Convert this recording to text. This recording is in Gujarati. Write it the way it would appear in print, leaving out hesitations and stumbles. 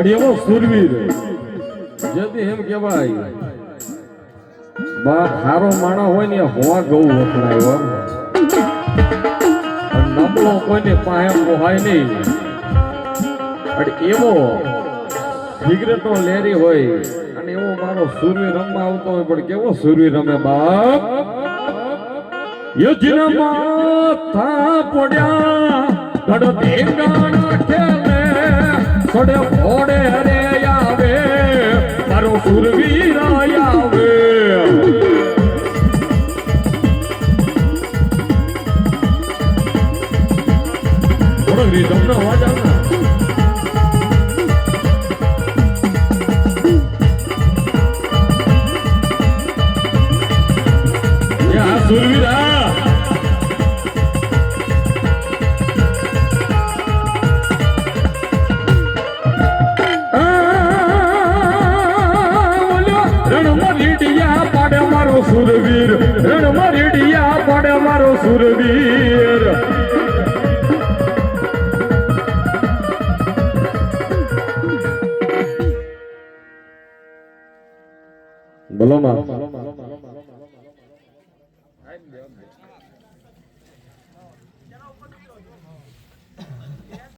એવો સુરવીર જેથી એમ કહેવાય બાપ હારો માણા હોય ને હોવા ગૌ વખણાય નબળો કોઈને પાસે પોહાય નહીં અને એવો સિગરેટો લેરી હોય અને એવો મારો સુરવીર રમવા આવતો હોય પણ કેવો સુરવીર રમે બાપ યોજના માથા પડ્યા ગડો દેંગાણા ખેલે છોડે ફોડે રે આવે મારો સુરવીર આવે તમને અવાજ આવે સુરવીરા રણમરીડિયા પાડે મારો સુરવીર રણમરીડિયા પાડે મારો સુરવીર બોલો માં